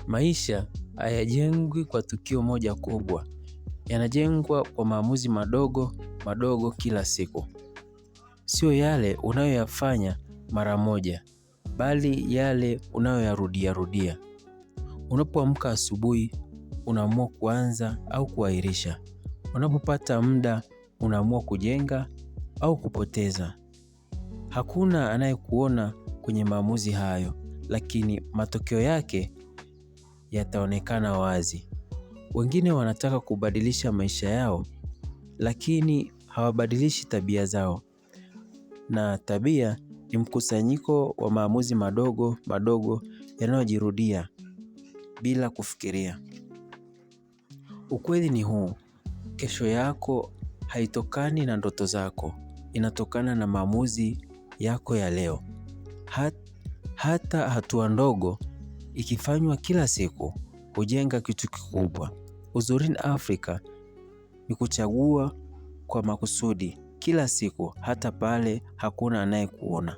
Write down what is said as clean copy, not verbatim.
Maisha hayajengwi kwa tukio moja kubwa, yanajengwa kwa maamuzi madogo madogo kila siku. Sio yale unayoyafanya mara moja, bali yale unayoyarudia rudia. Unapoamka asubuhi, unaamua kuanza au kuahirisha. Unapopata muda, unaamua kujenga au kupoteza. Hakuna anayekuona kwenye maamuzi hayo, lakini matokeo yake yataonekana wazi. Wengine wanataka kubadilisha maisha yao, lakini hawabadilishi tabia zao. Na tabia ni mkusanyiko wa maamuzi madogo madogo yanayojirudia bila kufikiria. Ukweli ni huu, kesho yako haitokani na ndoto zako, inatokana na maamuzi yako ya leo. Hata hatua ndogo ikifanywa kila siku hujenga kitu kikubwa. Uzuri ni Afrika ni kuchagua kwa makusudi kila siku, hata pale hakuna anayekuona.